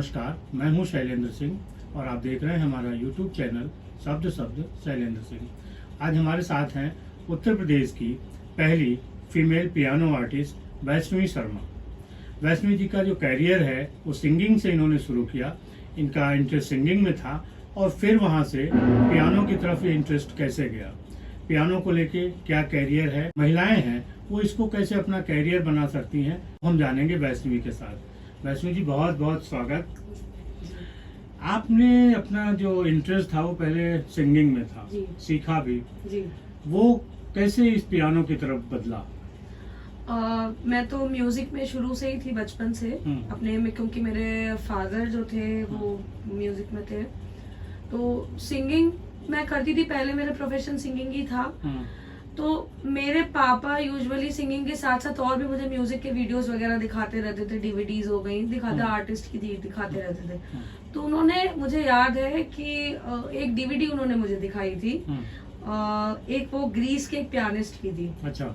नमस्कार, मैं हूं शैलेंद्र सिंह और आप देख रहे हैं हमारा YouTube चैनल शब्द शब्द शैलेंद्र सिंह। आज हमारे साथ हैं उत्तर प्रदेश की पहली female piano artist Vaishnavi Sharma. Vaishnavi ji का जो कैरियर है वो सिंगिंग से इन्होंने शुरू किया। इनका इंटरेस्ट सिंगिंग में था और फिर वहां से पियानो की तरफ ये इंटरेस्ट कैसे गया, पियानो को लेके क्या कैरियर है, महिलाएं हैं वो इसको कैसे अपना कैरियर बना सकती हैं, हम जानेंगे वैष्णवी के साथ। वैष्णवी जी, बहुत बहुत स्वागत। आपने अपना जो इंटरेस्ट था वो पहले सिंगिंग में था, सीखा भी जी। वो कैसे इस पियानो की तरफ बदला? मैं तो म्यूजिक में शुरू से ही थी, बचपन से अपने में, क्योंकि मेरे फादर जो थे वो म्यूजिक में थे, तो सिंगिंग मैं करती थी। पहले मेरा प्रोफेशन सिंगिंग ही था। तो मेरे पापा यूजुअली सिंगिंग के साथ साथ और भी मुझे म्यूजिक के वीडियोस वगैरह दिखाते रहते थे, डीवीडीज हो गई, दिखाते आर्टिस्ट की दिखाते रहते थे। तो उन्होंने, मुझे याद है कि एक डीवीडी उन्होंने मुझे दिखाई थी, एक वो ग्रीस के एक पियानिस्ट की थी। अच्छा।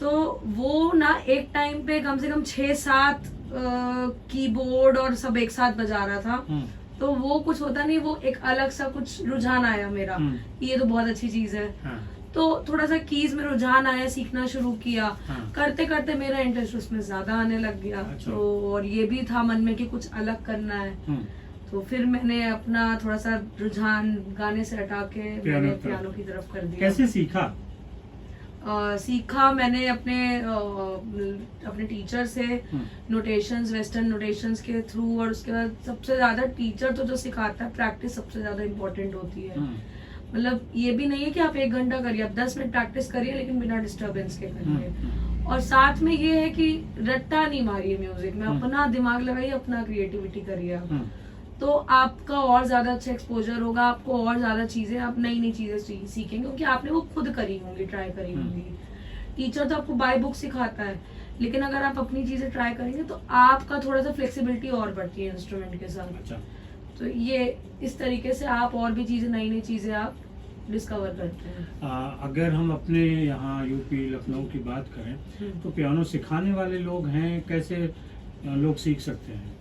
तो वो ना एक टाइम पे कम से कम 6-7 कीबोर्ड और सब एक साथ बजा रहा था। तो वो कुछ होता नहीं, वो एक अलग सा कुछ रुझान आया मेरा, ये तो बहुत अच्छी चीज है। तो थोड़ा सा कीज में रुझान आया, सीखना शुरू किया। करते करते मेरा इंटरेस्ट उसमें ज्यादा आने लग गया। अच्छा। तो और ये भी था मन में कि कुछ अलग करना है। तो फिर मैंने अपना थोड़ा सा रुझान गाने से हटा के मैंने पियानो की तरफ कर दिया। कैसे सीखा? सीखा मैंने अपने टीचर से, नोटेशंस, वेस्टर्न नोटेशंस के थ्रू। और उसके बाद सबसे ज्यादा टीचर तो जो सिखाता है, प्रैक्टिस सबसे ज्यादा इम्पोर्टेंट होती है। मतलब ये भी नहीं है कि आप 1 घंटा करिए, आप 10 मिनट प्रैक्टिस करिए, लेकिन बिना डिस्टरबेंस के करिए। और साथ में ये है कि रट्टा नहीं मारिए म्यूजिक में, अपना दिमाग लगाइए, अपना क्रिएटिविटी करिए। तो आपका और ज्यादा अच्छा एक्सपोजर होगा, आपको और ज्यादा चीजें, आप नई नई चीजें सीखेंगे, क्योंकि आपने वो खुद करी होंगी, ट्राई करी होंगी। टीचर तो आपको बाय बुक सिखाता है, लेकिन अगर आप अपनी चीजें ट्राई करेंगे तो आपका थोड़ा सा फ्लेक्सिबिलिटी और बढ़ती है इंस्ट्रूमेंट के साथ। अच्छा। तो ये इस तरीके से आप और भी चीजें, नई नई चीजें आप डिस्कवर करते हैं। अगर हम अपने यहाँ यूपी लखनऊ की बात करें तो पियानो सिखाने वाले लोग हैं, कैसे लोग सीख सकते हैं?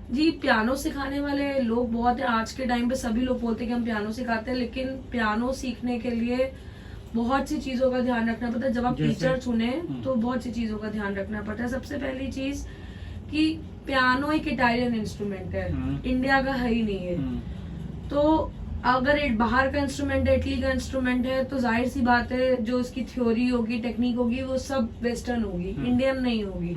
जी, पियानो सिखाने वाले लोग बहुत हैं। आज के टाइम पे सभी लोग बोलते हैं कि हम पियानो सिखाते हैं, लेकिन पियानो सीखने के लिए बहुत सी चीजों का ध्यान रखना पड़ता है। जब आप टीचर चुने तो बहुत सी चीजों का ध्यान रखना पड़ता है। सबसे पहली चीज कि पियानो एक इटालियन इंस्ट्रूमेंट है, इंडिया का है ही नहीं है। तो अगर एक बाहर का इंस्ट्रूमेंट है, इटली का इंस्ट्रूमेंट है, तो जाहिर सी बात है जो इसकी थ्योरी होगी, टेक्निक होगी, वो सब वेस्टर्न होगी, इंडियन नहीं होगी।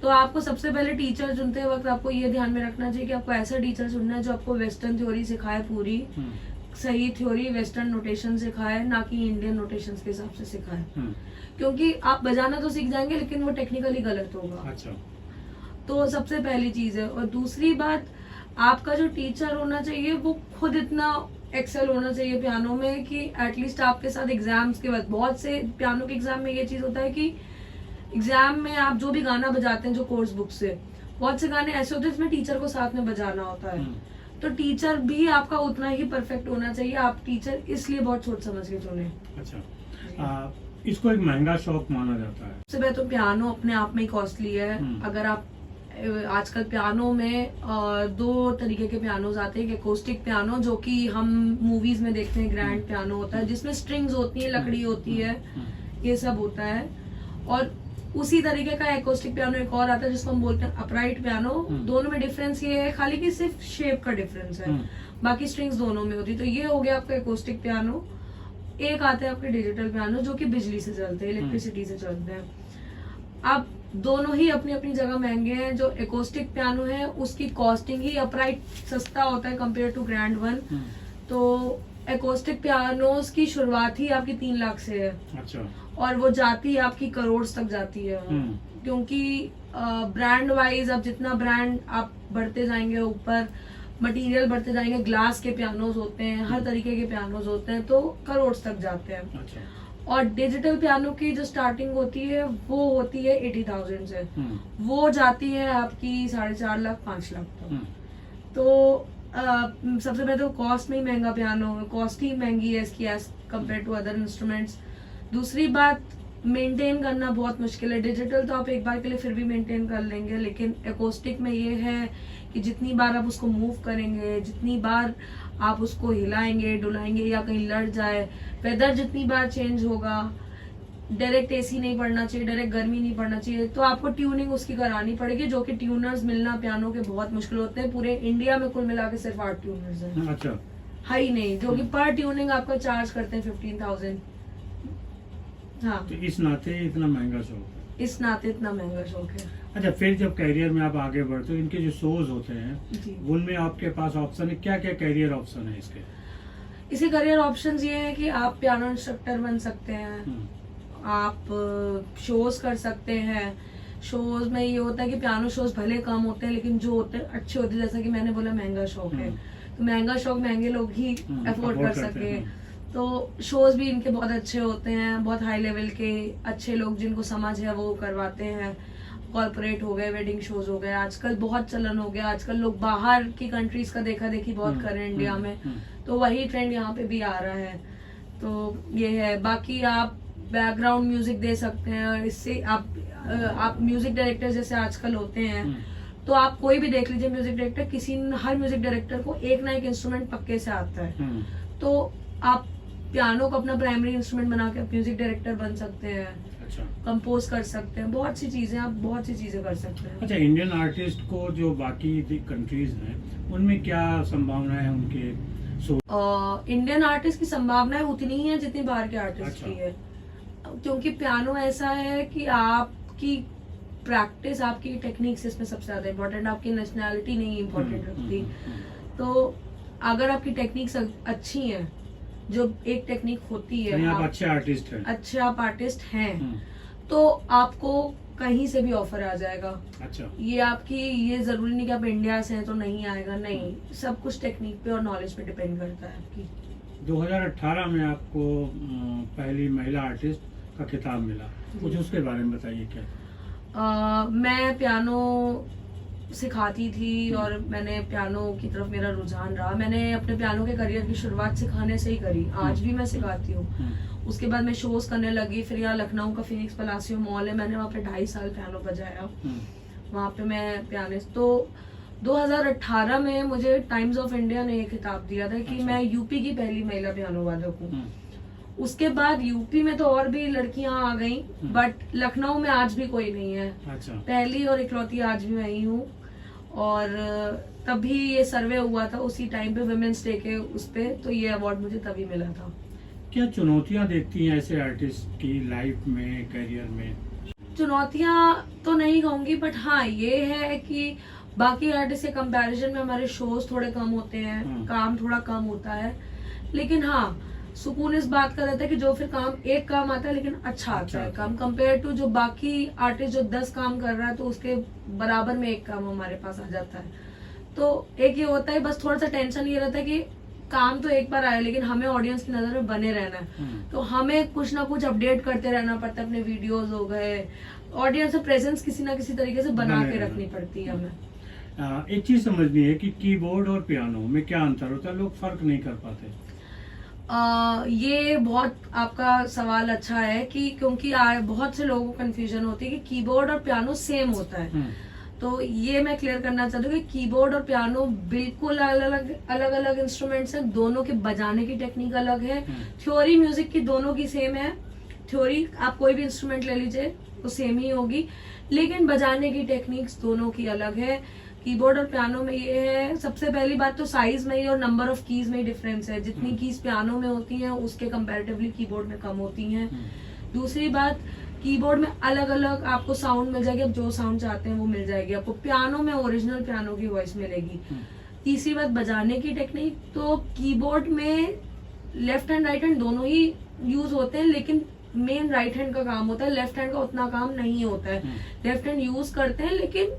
तो आपको सबसे पहले टीचर चुनते वक्त आपको ये ध्यान में रखना चाहिए कि आपको ऐसा टीचर चुनना है जो आपको वेस्टर्न थ्योरी सिखाए, पूरी सही थ्योरी, वेस्टर्न नोटेशन सिखाए, ना कि इंडियन नोटेशन के हिसाब से सिखाए। क्योंकि आप बजाना तो सीख जाएंगे, लेकिन वो टेक्निकली गलत होगा। अच्छा। तो सबसे पहली चीज है। और दूसरी बात, आपका जो टीचर होना चाहिए वो खुद इतना एक्सेल होना चाहिए पियानो में कि एटलीस्ट आपके साथ एग्जाम्स के बाद, बहुत से पियानो के एग्जाम में ये चीज होता है कि एग्जाम में आप जो भी गाना बजाते हैं जो कोर्स बुक से, बहुत से गाने ऐसे होते हैं जिसमें टीचर को साथ में बजाना होता है। तो टीचर भी आपका उतना ही परफेक्ट होना चाहिए। आप टीचर इसलिए बहुत सोच समझ के चुने। अच्छा। इसको एक महंगा शौक माना जाता है। सबसे पहले तो पियानो अपने आप में ही कॉस्टली है। अगर आप आजकल पियानो में 2 तरीके के पियानोज आते हैं। एकोस्टिक पियानो, जो कि हम मूवीज में देखते हैं, ग्रैंड पियानो होता है जिसमें स्ट्रिंग्स होती है, लकड़ी होती है, ये सब होता है। और उसी तरीके का एकोस्टिक पियानो एक और आता है जिसको हम बोलते हैं अपराइट पियानो। दोनों में डिफरेंस ये है खाली कि सिर्फ शेप का डिफरेंस है, बाकी स्ट्रिंग्स दोनों में होती है। तो ये हो गया आपका एकोस्टिक पियानो। एक आता है आपके डिजिटल पियानो, जो कि बिजली से चलते हैं, इलेक्ट्रिसिटी से चलते हैं। अब दोनों ही अपनी अपनी जगह महंगे हैं। जो एकोस्टिक पियानो है उसकी कॉस्टिंग ही, अपराइट सस्ता होता है कंपेयर टू ग्रैंड वन। तो एकोस्टिक पियानोस की शुरुआत ही आपकी 3 लाख से है। अच्छा। और वो जाती है आपकी करोड़ तक जाती है। क्योंकि ब्रांड वाइज अब जितना ब्रांड आप बढ़ते जाएंगे ऊपर, मटेरियल बढ़ते जाएंगे, ग्लास के पियानोज होते हैं, हर तरीके के पियानोज होते हैं, तो करोड़ तक जाते हैं। अच्छा। और डिजिटल पियानो की जो स्टार्टिंग होती है वो होती है 80,000 से, वो जाती है आपकी 4.5 लाख 5 लाख तक। तो सबसे पहले तो कॉस्ट में ही महंगा पियानो, कॉस्ट ही महंगी है इसकी as compare to other instruments. दूसरी बात, मेंटेन करना बहुत मुश्किल है। डिजिटल तो आप एक बार के लिए फिर भी मेंटेन कर लेंगे, लेकिन एकोस्टिक में ये है कि जितनी बार आप उसको मूव करेंगे, जितनी बार आप उसको हिलाएंगे डुलाएंगे या कहीं लड़ जाए, वेदर जितनी बार चेंज होगा, डायरेक्ट एसी नहीं पड़ना चाहिए, डायरेक्ट गर्मी नहीं पड़ना चाहिए, तो आपको ट्यूनिंग उसकी करानी पड़ेगी, जो कि ट्यूनर्स मिलना पियानो के बहुत मुश्किल होते हैं। पूरे इंडिया में कुल मिला के सिर्फ 8 ट्यूनर्स हैं। अच्छा, हाई नहीं, जो कि पर ट्यूनिंग आपका चार्ज करते हैं 15,000। हाँ, तो इस नाते इतना महंगा शौक है। इस नाते इतना महंगा शौक है। अच्छा, फिर जब कैरियर में आप आगे बढ़ते हो, इनके जो शोज होते हैं जी, उनमें आपके पास ऑप्शन है, क्या क्या कैरियर ऑप्शन है इसके? इसी करियर ऑप्शंस ये है कि आप पियानो इंस्ट्रक्टर बन सकते हैं, आप शोज कर सकते हैं। शोज में ये होता है कि पियानो शोज भले कम होते हैं लेकिन जो होते हैं अच्छे होते हैं। जैसा कि मैंने बोला महंगा शौक है, तो महंगा शौक महंगे लोग ही अफोर्ड कर सके। तो शोज भी इनके बहुत अच्छे होते हैं, बहुत हाई लेवल के अच्छे लोग जिनको समझ है वो करवाते हैं। कॉर्पोरेट हो गए, वेडिंग शोज हो गए, आजकल बहुत चलन हो गया। आजकल लोग बाहर की कंट्रीज का देखा देखी बहुत कर रहे हैं इंडिया में, तो वही ट्रेंड यहाँ पे भी आ रहा है। तो ये है। बाकी आप बैकग्राउंड म्यूजिक दे सकते हैं, और इससे आप म्यूजिक डायरेक्टर जैसे आजकल होते हैं, तो आप कोई भी देख लीजिए म्यूजिक डायरेक्टर, हर म्यूजिक डायरेक्टर को एक ना एक इंस्ट्रूमेंट पक्के से आता है। तो आप पियानो को अपना प्राइमरी इंस्ट्रूमेंट बना के म्यूजिक डायरेक्टर बन सकते हैं। अच्छा, कंपोज कर सकते हैं, बहुत सी चीजें, आप बहुत सी चीजें कर सकते हैं। अच्छा, इंडियन आर्टिस्ट को जो बाकी कंट्रीज हैं उनमें क्या संभावना है उनके शो? इंडियन आर्टिस्ट की संभावनाएं उतनी ही है जितनी बाहर के आर्टिस्ट अच्छा। की है, क्योंकि पियानो ऐसा है कि आपकी प्रैक्टिस, आपकी टेक्निक्स इसमें सबसे ज्यादा इम्पोर्टेंट, आपकी नेशनैलिटी नहीं इम्पोर्टेंट रखती। तो अगर आपकी टेक्निक्स अच्छी हैं, जो एक टेक्निक होती है, आप अच्छे आर्टिस्ट हैं, अच्छे आप आर्टिस्ट हैं, तो आपको कहीं से भी ऑफर आ जाएगा। अच्छा, ये आपकी, ये जरूरी नहीं कि आप इंडिया से हैं तो नहीं आएगा, नहीं, सब कुछ टेक्निक पे और नॉलेज पे डिपेंड करता है आपकी। 2018 में आपको पहली महिला आर्टिस्ट का खिताब मिला, कुछ उसके बारे में बताइए क्या? मैं पियानो सिखाती थी और मैंने पियानो की तरफ मेरा रुझान रहा। मैंने अपने पियानो के करियर की शुरुआत सिखाने से ही करी, आज भी मैं सिखाती हूँ। उसके बाद मैं शोज करने लगी, फिर यहाँ लखनऊ का फिनिक्स पलासियो मॉल है, मैंने वहाँ पे 2.5 साल पियानो बजाया। वहाँ पे मैं पियानिस्ट। तो 2018 में मुझे टाइम्स ऑफ इंडिया ने एक खिताब दिया था कि मैं यूपी की पहली महिला पियानो वादक हूँ। उसके बाद यूपी में तो और भी लड़कियां आ गई, बट लखनऊ में आज भी कोई नहीं है। अच्छा, पहली और इकलौती आज भी मैं ही हूँ। और तभी ये सर्वे हुआ था उसी टाइम पे वुमेन्स डे के उस पे, तो ये अवार्ड मुझे तभी मिला था। क्या चुनौतियां देखती हैं ऐसे आर्टिस्ट की लाइफ में, करियर में? चुनौतियां तो नहीं कहूंगी, बट हाँ ये है कि बाकी आर्टिस्ट के कंपैरिजन में हमारे शोज थोड़े कम होते हैं, काम थोड़ा कम होता है। लेकिन हाँ, सुकून इस बात का रहता है कि जो फिर एक काम आता है लेकिन अच्छा आता है काम, कंपेयर टू जो बाकी आर्टिस्ट जो 10 काम कर रहा है तो उसके बराबर में एक काम हमारे पास आ जाता है। तो एक ये होता है, बस थोड़ा सा टेंशन ये रहता है कि काम तो एक बार आया लेकिन हमें ऑडियंस की नजर में बने रहना है, तो हमें कुछ ना कुछ अपडेट करते रहना पड़ता है। अपने वीडियोस हो गए, ऑडियंस से प्रेजेंस किसी ना किसी तरीके से बना के रखनी पड़ती है हमें। एक चीज समझनी है कि कीबोर्ड और पियानो में क्या अंतर होता है, लोग फर्क नहीं कर पाते। ये बहुत आपका सवाल अच्छा है कि क्योंकि बहुत से लोगों को कंफ्यूजन होती है कि कीबोर्ड और पियानो सेम होता है। तो ये मैं क्लियर करना चाहती हूँ कि कीबोर्ड और पियानो बिल्कुल अलग अलग इंस्ट्रूमेंट्स हैं, दोनों के बजाने की टेक्निक अलग है। थ्योरी म्यूजिक की दोनों की सेम है, थ्योरी आप कोई भी इंस्ट्रूमेंट ले लीजिए वो सेम ही होगी, लेकिन बजाने की टेक्निक्स दोनों की अलग है। कीबोर्ड और पियानो में ये है, सबसे पहली बात तो साइज में ही और नंबर ऑफ कीज में ही डिफरेंस है। जितनी कीज पियानो में होती हैं उसके कंपैरेटिवली कीबोर्ड में कम होती हैं। दूसरी बात, कीबोर्ड में अलग अलग आपको साउंड मिल जाएगी, आप जो साउंड चाहते हैं वो मिल जाएगी आपको। पियानो में ओरिजिनल पियानो की वॉइस मिलेगी। तीसरी बात, बजाने की टेक्निक, तो कीबोर्ड में लेफ्ट हैंड राइट हैंड दोनों ही यूज होते हैं, लेकिन मेन राइट हैंड का काम होता है, लेफ्ट हैंड का उतना काम नहीं होता है। लेफ्ट हैंड यूज करते हैं लेकिन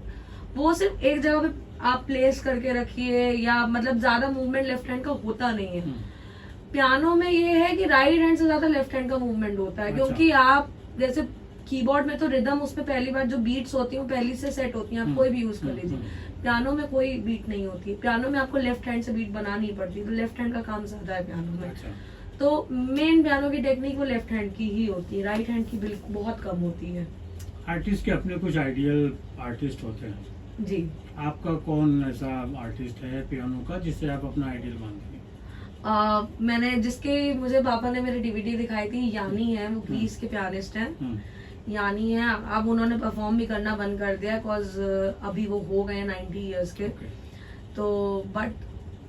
वो सिर्फ एक जगह पे आप प्लेस करके रखिए, या मतलब ज्यादा मूवमेंट लेफ्ट हैंड का होता नहीं है। पियानो में ये है कि राइट हैंड से ज्यादा लेफ्ट हैंड का मूवमेंट होता है। क्योंकि आप जैसे कीबोर्ड में तो रिदम, उसमें पहली बार जो बीट्स होती हैं पहली से सेट होती हैं, आप कोई भी यूज कर लीजिए। पियानो में कोई बीट नहीं होती, पियानो में आपको लेफ्ट हैंड से बीट बनानी पड़ती है, तो लेफ्ट हैंड का काम ज्यादा है पियानो में। तो मेन पियानो की टेक्निक वो लेफ्ट हैंड की ही होती है, राइट हैंड की बिल्कुल बहुत कम होती है। आर्टिस्ट के अपने कुछ आइडियल आर्टिस्ट होते हैं, जी। आपका कौन ऐसा आर्टिस्ट है पियानो का जिससे आप अपना आइडियल मानते हैं? मैंने जिसके मुझे पापा ने मेरी डीवीडी दिखाई थी, यानी है, वो ग्रीस के पियानिस्ट हैं। यानी है, अब उन्होंने परफॉर्म भी करना बंद कर दिया बिकॉज अभी वो हो गए 90 इयर्स के। तो बट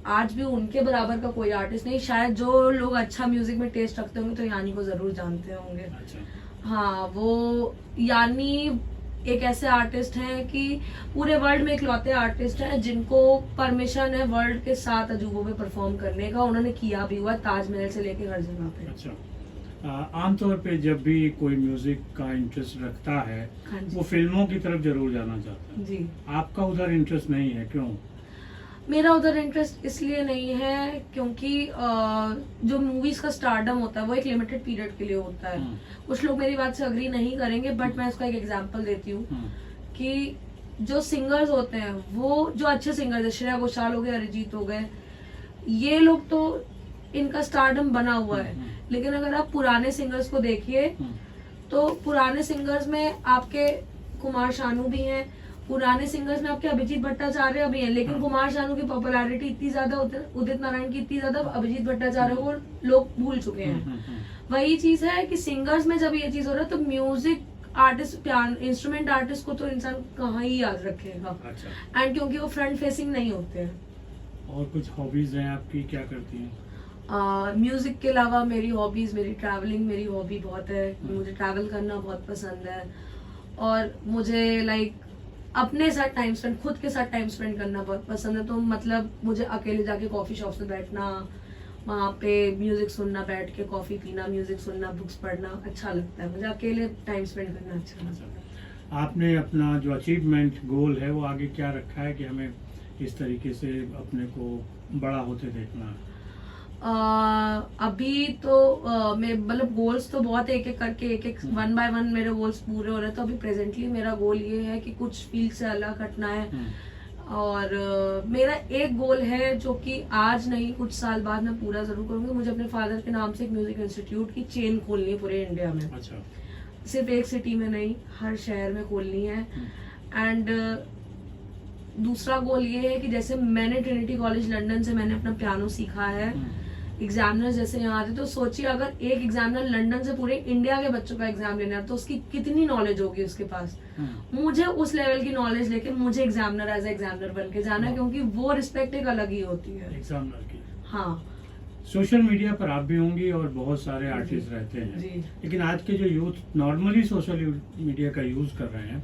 आज भी उनके बराबर का कोई आर्टिस्ट नहीं। शायद जो लोग अच्छा म्यूजिक में टेस्ट रखते होंगे तो यानी को जरूर जानते होंगे। अच्छा। हाँ, वो यानी एक ऐसे आर्टिस्ट हैं कि पूरे वर्ल्ड में इकलौते आर्टिस्ट हैं जिनको परमिशन है वर्ल्ड के 7 अजूबों में परफॉर्म करने का। उन्होंने किया भी हुआ, ताजमहल से लेके हर जगह पे। अच्छा। आमतौर पे जब भी कोई म्यूजिक का इंटरेस्ट रखता है, हाँ जी। वो फिल्मों की तरफ जरूर जाना चाहता है। जी। आपका उधर इंटरेस्ट नहीं है, क्यों? मेरा उधर इंटरेस्ट इसलिए नहीं है क्योंकि जो मूवीज का स्टारडम होता है वो एक लिमिटेड पीरियड के लिए होता है। कुछ लोग मेरी बात से अग्री नहीं करेंगे, बट मैं इसका एक एग्जांपल देती हूँ कि जो सिंगर्स होते हैं, वो जो अच्छे सिंगर्स है, श्रेया घोषाल हो गए, अरिजीत हो गए, ये लोग तो इनका स्टारडम बना हुआ है। लेकिन अगर आप पुराने सिंगर्स को देखिए तो पुराने सिंगर्स में आपके कुमार शानू भी हैं, पुराने सिंगर्स में आपके अभिजीत भट्टाचार्य भी हैं, लेकिन कुमार शानू की पॉपुलैरिटी इतनी ज्यादा, उदित नारायण की इतनी ज्यादा, अभिजीत भट्टाचार्य को लोग भूल चुके हैं। वही चीज है कि सिंगर्स में जब ये चीज हो रहा है तो म्यूजिक आर्टिस्ट, इंस्ट्रूमेंट आर्टिस्ट को तो इंसान कहाँ ही याद रखेगा। अच्छा। एंड क्योंकि वो फ्रंट फेसिंग नहीं होते हैं। और कुछ हॉबीज हैं आपकी, क्या करती हैं? म्यूजिक के अलावा मेरी हॉबीज, मेरी ट्रैवलिंग मेरी हॉबी बहुत है। मुझे ट्रैवल करना बहुत पसंद है और मुझे अपने साथ टाइम स्पेंड, खुद के साथ टाइम स्पेंड करना बहुत पसंद है। तो मतलब मुझे अकेले जाके कॉफी शॉप में बैठना, वहाँ पे म्यूजिक सुनना, बैठ के कॉफी पीना, म्यूजिक सुनना, बुक्स पढ़ना अच्छा लगता है। मुझे अकेले टाइम स्पेंड करना अच्छा लगता है। आपने अपना जो अचीवमेंट गोल है वो आगे क्या रखा है कि हमें इस तरीके से अपने को बड़ा होते देखना है? अभी तो मैं मतलब गोल्स तो बहुत एक एक करके, एक एक 1 by 1 मेरे गोल्स पूरे हो रहे हैं। तो अभी प्रेजेंटली मेरा गोल ये है कि कुछ फील्ड से अलग हटना है। और मेरा एक गोल है जो कि आज नहीं, कुछ साल बाद मैं पूरा जरूर करूंगी। मुझे अपने फादर के नाम से एक म्यूजिक इंस्टीट्यूट की चेन खोलनी है पूरे इंडिया में। अच्छा। सिर्फ एक सिटी में नहीं, हर शहर में खोलनी है। एंड दूसरा गोल ये है कि जैसे मैंने ट्रिनिटी कॉलेज लंदन से मैंने अपना पियानो सीखा है, एग्जामिनर जैसे यहाँ आते, तो सोचिए अगर एक एग्जामिनर लंदन से पूरे इंडिया के बच्चों का एग्जाम लेना है तो उसकी कितनी नॉलेज होगी उसके पास। मुझे उस लेवल की नॉलेज लेके मुझे एग्जामिनर एज एग्जामिनर बन के जाना है, क्योंकि वो रिस्पेक्ट एक अलग ही होती है एग्जामिनर की। हाँ। सोशल मीडिया पर आप भी होंगी और बहुत सारे आर्टिस्ट रहते हैं जी। लेकिन आज के जो यूथ नॉर्मली सोशल मीडिया का यूज कर रहे हैं,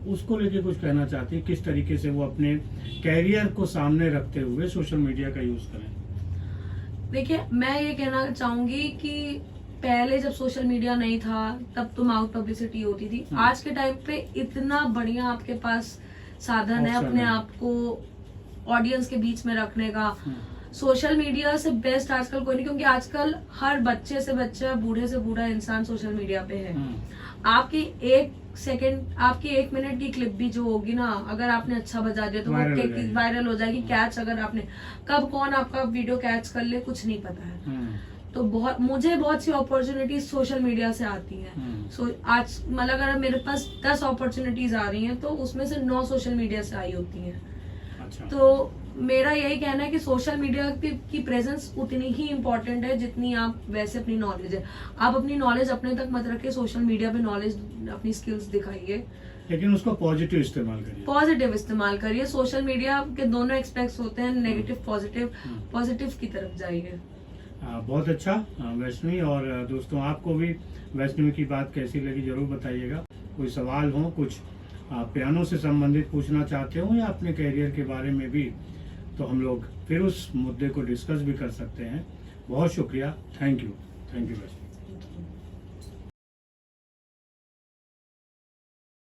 उसको लेके कुछ कहना चाहते हैं, किस तरीके से वो अपने कैरियर को सामने रखते हुए सोशल मीडिया का यूज करें? देखिए, मैं ये कहना चाहूंगी कि पहले जब सोशल मीडिया नहीं था तब तो माउथ पब्लिसिटी होती थी। आज के टाइम पे इतना बढ़िया आपके पास साधन है अपने आप को ऑडियंस के बीच में रखने का। सोशल मीडिया से बेस्ट आजकल कोई नहीं, क्योंकि आजकल हर बच्चे से बच्चा, बूढ़े से बूढ़ा इंसान सोशल मीडिया पे है। आपकी 1 सेकेंड, आपकी 1 मिनट की क्लिप भी जो होगी ना, अगर आपने अच्छा बजा दिया तो वो वायरल हो जाएगी। कैच अगर आपने, कब कौन आपका वीडियो कैच कर ले कुछ नहीं पता है। तो मुझे बहुत सी अपॉर्चुनिटीज सोशल मीडिया से आती हैं। आज मतलब अगर मेरे पास 10 अपॉर्चुनिटीज आ रही हैं तो उसमें से 9 सोशल मीडिया से आई होती हैं। अच्छा। तो मेरा यही कहना है कि सोशल मीडिया की प्रेजेंस उतनी ही इम्पोर्टेंट है जितनी आप वैसे अपनी नॉलेज है। आप अपनी नॉलेज अपने तक मत रखिए, सोशल मीडिया पे नॉलेज, अपनी स्किल्स दिखाइए, लेकिन उसको पॉजिटिव इस्तेमाल करिए। पॉजिटिव इस्तेमाल करिए। सोशल मीडिया के दोनों एक्सपेक्ट्स होते हैं, नेगेटिव पॉजिटिव। पॉजिटिव की तरफ जाइए। बहुत अच्छा वैष्णवी। और दोस्तों, आपको भी वैष्णवी की बात कैसी लगी जरूर बताइएगा। कोई सवाल हो, कुछ पियानो से संबंधित पूछना चाहते हो या अपने कैरियर के बारे में भी, तो हम लोग फिर उस मुद्दे को डिस्कस भी कर सकते हैं। बहुत शुक्रिया। Thank you Vaishnavi.